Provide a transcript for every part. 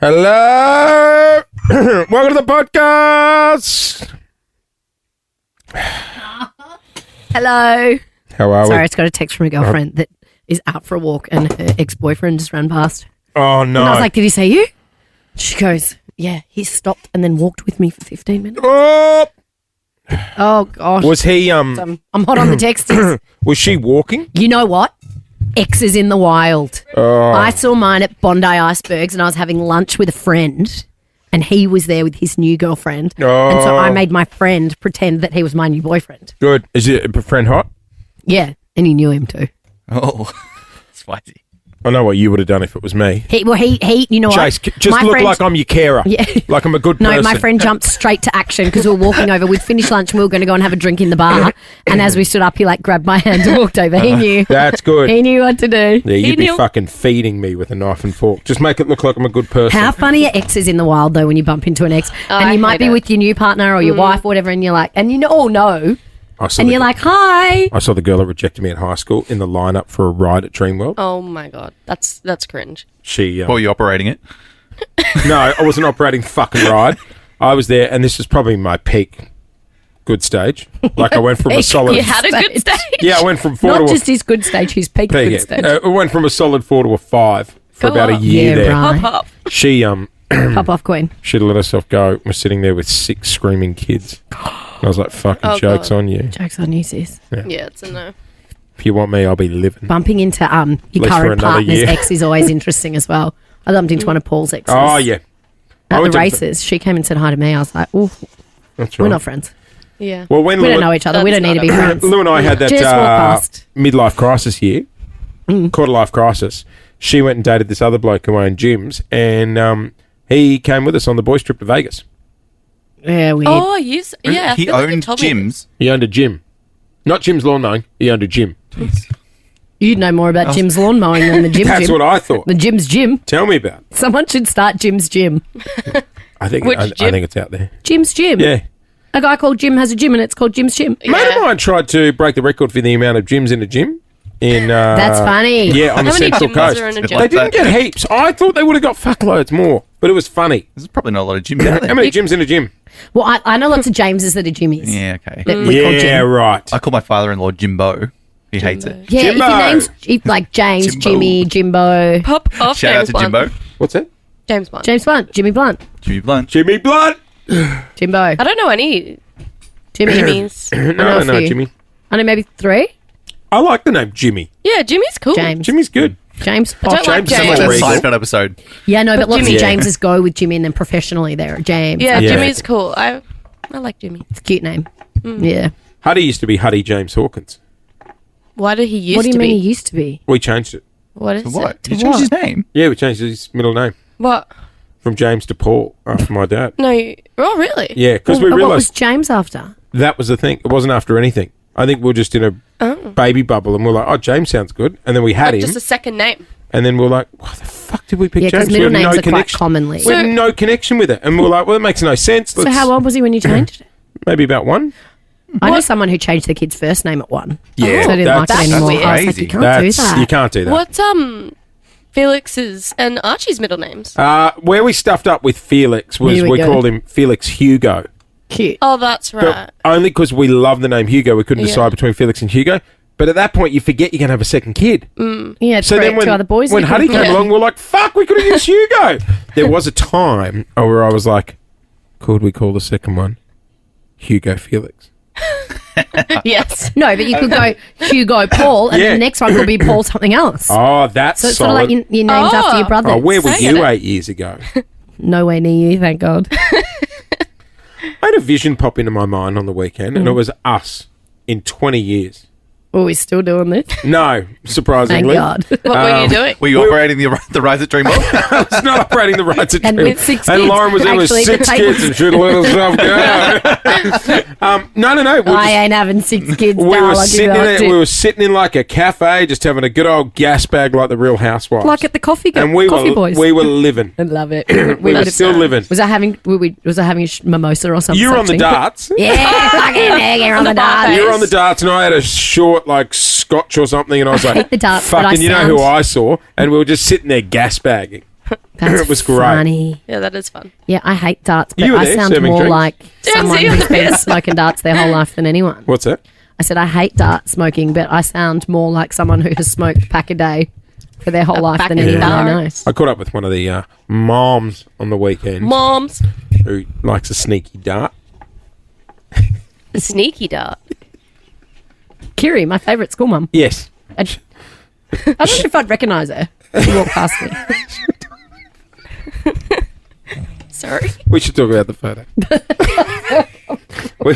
Hello. Welcome to the podcast. Hello. How are Sorry, I we? just got a text from a girlfriend that is out for a walk and her ex-boyfriend just ran past. Oh, no. And I was like, did he say you? She goes, yeah, he stopped and then walked with me for 15 minutes. Oh, Oh, gosh. was he, I'm hot on the texties. was she walking? You know what? Exes in the wild. Oh, I saw mine at Bondi Icebergs and I was having lunch with a friend and he was there with his new girlfriend. Oh. And so I made my friend pretend that he was my new boyfriend. good. Is it a friend hot? Yeah, and he knew him too. Oh, spicy. I know what you would have done if it was me. He, you know Chase, what? just My look friend- like I'm your carer. Yeah. Like I'm a good No, person. my friend jumped straight to action because we were walking over. We'd finished lunch and we were going to go and have a drink in the bar. And as we stood up, he like grabbed my hand and walked over. He knew. That's good. He knew what to do. Yeah, He you'd be knew. fucking feeding me with a knife and fork. Just make it look like I'm a good person. How funny are exes in the wild though when you bump into an ex and I you might hate be it. with your new partner or your wife or whatever and you're like, and you all know, I saw and the- you're like, hi. I saw the girl that rejected me at high school in the lineup for a ride at Dreamworld. Oh my god, that's cringe. She, What were you operating it? no, I wasn't operating the fucking ride. I was there, and this was probably my peak good stage. Like I went from a Peak solid. You had a good stage. Yeah, I went from 4 Not to just his good stage, his peak a. good stage. It went from a solid 4 to a 5 for Go about a up. year Yeah, there. right. Pop up. She Pop off queen. she let herself go. We're sitting there with 6 screaming kids. I was like, "Fucking Oh, jokes God. on you! Jokes on you, sis. Yeah, it's a no. If you want me, I'll be living." Bumping into your least for current another partner's year. ex is always interesting as well. I bumped into one of Paul's exes. Oh yeah, I At went the to- races. She came and said hi to me. I was like, oh, That's right. we're not friends. Yeah. Well, when We Lou, don't know each other. We don't That's need to be not friends. Lou and I had that Just walk past. midlife crisis year, quarter life crisis. She went and dated this other bloke who owned gyms, and he came with us on the boys' trip to Vegas. Yeah, weird. Oh, yes. Yeah. I He feel like you owned told me gyms. He owned a gym, not Jim's lawn mowing. He owned a gym. You'd know more about Jim's lawn mowing than the gym. That's gym. what I thought. The Jim's gym. Tell me about it. Someone should start Jim's gym. I think Which I gym? think it's out there. Jim's gym. Yeah. A guy called Jim has a gym and it's called Jim's gym. Yeah. Mate of mine tried to break the record for the amount of gyms in a gym. In That's funny. Yeah, on the How many Central gyms Coast. are in a They gym? They like didn't that. get heaps. I thought they would have got fuckloads more, but it was funny. There's probably not a lot of gyms out How there. many gyms in a gym? Well, I know lots of Jameses that are Jimmies. Yeah, okay. That we call Yeah, Jim. right. I call my father-in-law Jimbo. He hates it. Yeah, Jimbo. if your name's like James, Jimbo. Jimmy, Jimbo, Pop off. Shout out James to Blunt. Jimbo. What's that? James Blunt. James Blunt, Jimmy Blunt, Jimmy Blunt. Jimmy Blunt. Jimbo, I don't know any Jimmy. Jimmys. No, a no, few. Jimmy. I know maybe 3. I like the name Jimmy. Yeah, Jimmy's cool. James. Jimmy's good. James. I don't like James Sounds is like James. that regal. Seinfeld episode. Yeah, no, but lots Jimmy- of Yeah. Jameses go with Jimmy and then professionally they're James. Yeah, Yeah. Jimmy's cool. I like Jimmy. It's a cute name. Yeah. Huddy used to be Huddy James Hawkins. Why did he used What do you to mean be? he used to be? We changed it. What is For what? it? Did you change his name? Yeah, we changed his middle name What? from James to Paul after my dad. No. Oh, really? Yeah, because Well, we what was realised James after? that was the thing. It wasn't after anything. I think we were just in a baby bubble and we're like, oh, James sounds good. And then we had Like him. just a second name. And then we're like, what the fuck did we pick Yeah, James? because middle We have names no are quite connection. commonly. We have no connection with it. And we're like, well, it makes no sense. So Let's- how old was he when you changed it? Maybe about 1. I know someone who changed their kid's first name at 1. Yeah, So I didn't like that's- it anymore. weird. I was like, Crazy. you can't do that. You can't do that. What's Felix's and Archie's middle names? Where we stuffed up with Felix was Here we we go. called him Felix Hugo. Cute. Oh, that's But right. only because we love the name Hugo, we couldn't Yeah. decide between Felix and Hugo. But at that point, you forget you're going to have a second kid. Yeah, So so then when, two other boys. when that Huddy come came from- along, we're like, fuck, we could have used Hugo. There was a time where I was like, could we call the second one Hugo Felix? Yes. No, but you could go Hugo Paul, and Yeah. then the next one could be Paul something else. Oh, that's So it's solid. sort of like your names after your brothers. Oh, where were I get you it. 8 years ago? Nowhere near you, thank God. I had a vision pop into my mind on the weekend, and it was us in 20 years. Oh, we're still doing this? No, Thank surprisingly. God. What were you doing? Were you operating the rides at Dreamworld? I was not operating the rights at And Dream. with 6 And kids, Lauren was there with actually, 6 the kids table- and she'd let herself go. No. We, I ain't having 6 kids, we darling. were I'll give sitting you in that it. tip. We were sitting in like a cafe, just having a good old gas bag like the Real Housewives. Like at the coffee and we coffee were boys. we were living. I love it. We were would've- still living. Was I having? Was I having a mimosa or something? You were on the darts. Yeah, fucking egg, you're on the darts. You were on the darts, and I had a short like scotch or something, and I was like, hate the darts, but I "Fucking, you know who sound- I saw?" And we were just sitting there gas bagging. That's It was great. funny. Yeah, that is fun. Yeah, I hate darts, but You were I there sound serving more drinks? like Yeah, someone see? who's been smoking darts their whole life than anyone. What's that? I said I hate dart smoking, but I sound more like someone who has smoked a pack a day for their whole life pack than of anyone I know. darts. I caught up with one of the moms on the weekend Moms. who likes a sneaky dart. The sneaky dart. Kiri, my favourite school mum. Yes. I don't know if I'd recognise her if she walked past me. Sorry. We should talk about the photo. we,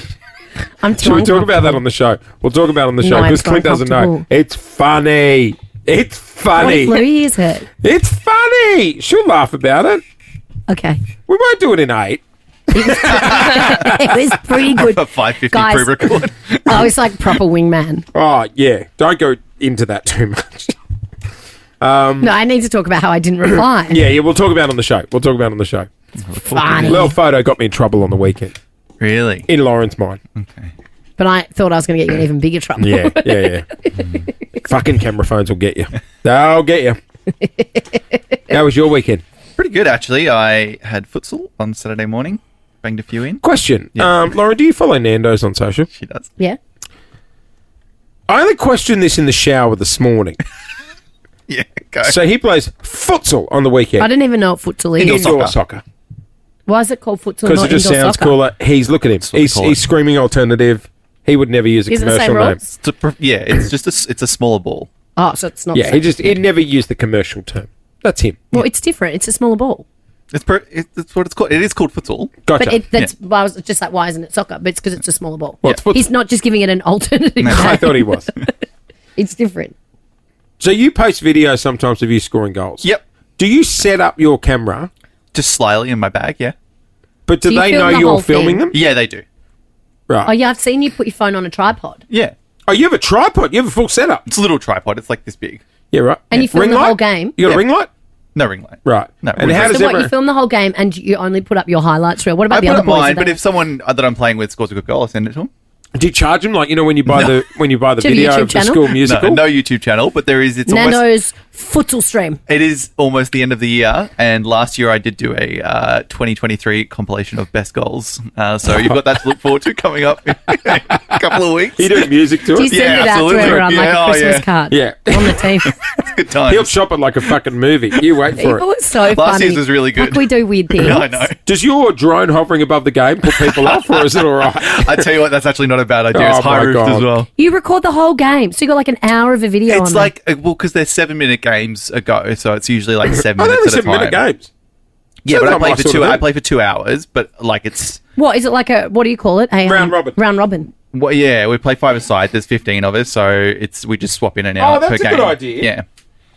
I'm too should we talk about that uncomfortable. on the show? We'll talk about it on the show No, because it's Clint doesn't know. uncomfortable. It's funny. It's funny. What Louis is it? It's funny. She'll laugh about it. Okay. We won't do it in 8. It was pretty good. A 550 Guys. pre-record. I was like proper wingman. Oh, yeah. Don't go into that too much. No, I need to talk about how I didn't reply. Yeah, we'll talk about it on the show. We'll talk about it on the show. Funny. Little photo got me in trouble on the weekend. Really? In Lauren's mind. Okay. But I thought I was going to get you in even bigger trouble. Yeah. Fucking camera phones will get you. They'll get you. How was your weekend? Pretty good, actually. I had futsal on Saturday morning. Banged a few in. Question. Yeah. Lauren, do you follow Nando's on social? She does. Yeah. I only questioned this in the shower this morning. Yeah, go. So he plays futsal on the I weekend. didn't even know what futsal is. Indoor Soccer. Why is it called futsal? Because Not it just indoor sounds soccer? cooler. He's, look at him. what they call it. He's screaming alternative. He would never use a Is it the commercial same name. rules? Yeah, it's just it's a smaller ball. Oh, so it's not. Yeah, he'd never use the commercial term. That's him. Well, it's different. It's a smaller ball. It's what it's called. It is called futsal. Gotcha. But that's why I was just like, why isn't it soccer? But it's because it's a smaller ball. Well, it's futsal. He's not just giving it an alternative. No, I name. thought he was. It's different. So you post videos sometimes of you scoring goals. Yep. Do you set up your camera, Just slyly in my bag. Yeah. but do Do you they film know the you're whole filming thing? them? Yeah, they do. Right. Oh yeah, I've seen you put your phone on a tripod, Yeah. Oh, you have a tripod. You have a full setup. It's a little tripod. It's like this big. Yeah, right. and you film Ring the light? whole game. You got Yeah. a ring light? No ring light. Right. No, And how ring does So what? everyone... You film the whole game and you only put up your highlights reel. What about I the put other up boys? mine, Are but they- if someone that I'm playing with scores a good goal, I send it to them. Do you charge them like, when you buy the Do you have a video YouTube of the channel? school musical? No YouTube channel, but there is. It's almost. Nano's futsal stream. It is almost the end of the year, and last year I did do a 2023 compilation of best goals. So you've got that to look forward to coming up in a couple of weeks. You do music to Do you it? send Yeah, it out absolutely. to everyone like Yeah, a oh, Christmas yeah. card? Yeah. On the team. Good times. He'll shop it like a fucking movie. You wait for People it. are so funny. Last year's was really good. Like we do weird things. Yeah, I know. Does your drone hovering above the game put people off, or is it all right? I tell you what, that's actually not a bad idea. Oh, It's high my roofed God. as well. You record the whole game, so you got like an hour of a video. It's on like because they're 7-minute games ago, so it's usually like 7 Oh, they're minutes only at a time. 7-minute games. Yeah, So but I not play my for sort two. of I thing. play for 2 hours, but like it's what is it like a? What do you call it? A Round robin. Round robin. well, yeah. We play 5-a-side. There's 15 of us, so we just swap in and out. that's per a game. good idea. Yeah,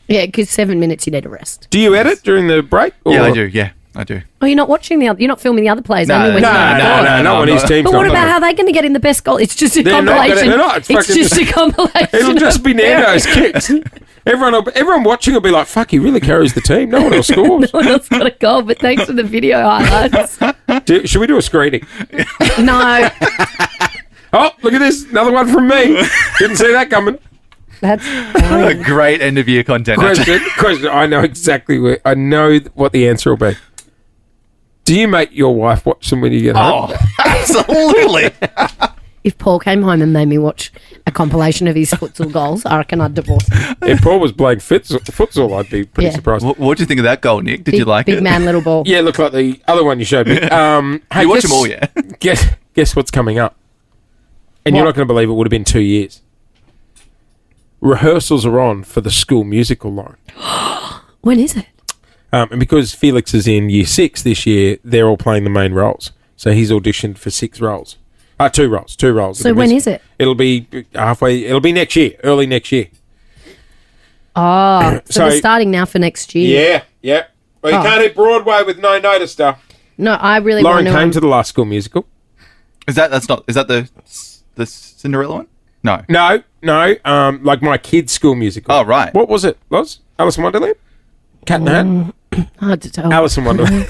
Yeah, because 7 minutes you need a rest. Do you edit during the break? yeah, I or- do. Yeah, I do. Oh, you're not watching the other. You're not filming the other players. No, only when No, you're no, on no, board. no, not when his team's But what not about on. how they going to get in the best goal? It's just a They're not gonna- compilation. they're not. It's It's fucking- just a compilation. It'll just be Nando's kicks. Everyone watching will be like, "Fuck, he really carries the team. No one else scores." No one else got a goal, but thanks for the video highlights. Should we do a screening? No, Oh, look at this! Another one from me. Didn't see that coming. that's A fine. great end of year content. Question. I know exactly where. I know what the answer will be. Do you make your wife watch them when you get home? Oh, absolutely. If Paul came home and made me watch a compilation of his futsal goals, I reckon I'd divorce him. If Paul was playing futsal, I'd be pretty Yeah. surprised. What do you think of that goal, Nick? Did you like big it? man, little ball. Yeah, look like the other one you showed me. Hey, You watch them all, yeah? Guess what's coming up? And you're What? not going to believe it would have been 2 years. Rehearsals are on for the school musical line. When is it? And because Felix is in year 6 this year, they're all playing the main roles. So he's auditioned for 6 roles. 2 roles. 2 roles. So when is it? It'll be halfway. It'll be next year, early next year. Oh, so So- they're starting now for next year. Yeah. Well, you Oh. can't hit Broadway with no notice stuff. No, I really Lauren want to. came to the last school musical. Is that the Cinderella one? No. No. Like my kids' school musical. Oh, right. What was it? Loz? Alice in Wonderland? Cat in the Hat? Hard to tell. Alice in Wonderland.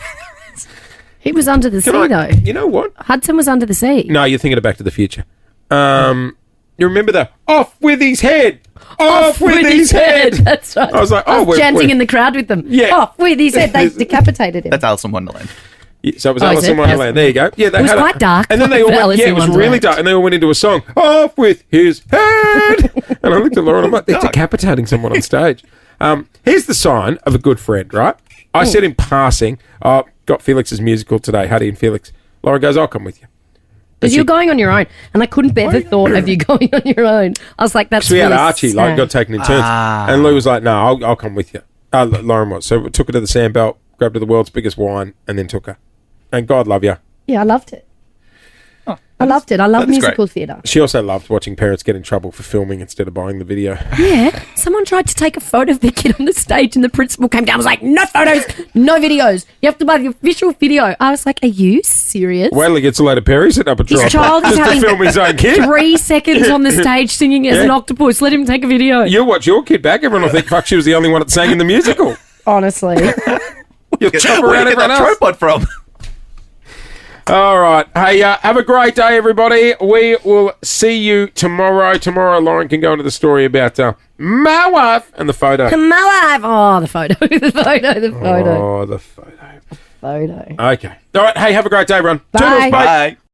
He was under the sea, though. You know what? Hudson was under the sea. No, you're thinking of Back to the Future. You remember the off with his head? Off with his head. That's right. I was like, I was chanting in the crowd with them. Yeah. Off with his head. They decapitated him. That's Alice in Wonderland. Yeah, so it was Oh, Alice is in it? Wonderland. There you go. Yeah, they It was had quite dark And then they all for went, Alice yeah, in it was really Wonderland. dark. And they all went into a song, Off with his head. And I looked at Laura and I'm like, they're decapitating someone on stage. Here's the sign of a good friend, right? I said in passing, got Felix's musical today, Huddy and Felix. Laura goes, I'll come with you. Because you're going on your own. And I couldn't bear the thought of you going on your own. I was like, that's So we had really Archie, sad. got taken in turns. And Lou was like, no, I'll come with you. Lauren was. So we took her to the Sandbelt, grabbed her the world's biggest wine, and then took her. And God love you. Yeah, I loved it. I loved it. I love that's musical great. theatre. She also loved watching parents get in trouble for filming instead of buying the video. Yeah. Someone tried to take a photo of the kid on the stage and the principal came down and was like, no photos, no videos. You have to buy the official video. I was like, are you serious? Wait till he gets a load of Perry sitting up a His tripod child is just to having film his own kid. 3 seconds on the stage singing as Yeah. an octopus. Let him take a video. You'll watch your kid back. Everyone will think, fuck, she was the only one that sang in the musical. Honestly. You'll chop Where around did you everyone get that else. tripod from? All right. Hey, have a great day, everybody. We will see you tomorrow. Tomorrow, Lauren can go into the story about my wife and the photo. My wife. Oh, the photo. The photo. Oh, the photo. Photo. Okay. All right. Hey, have a great day, everyone. Bye. Toodles, bye. Bye.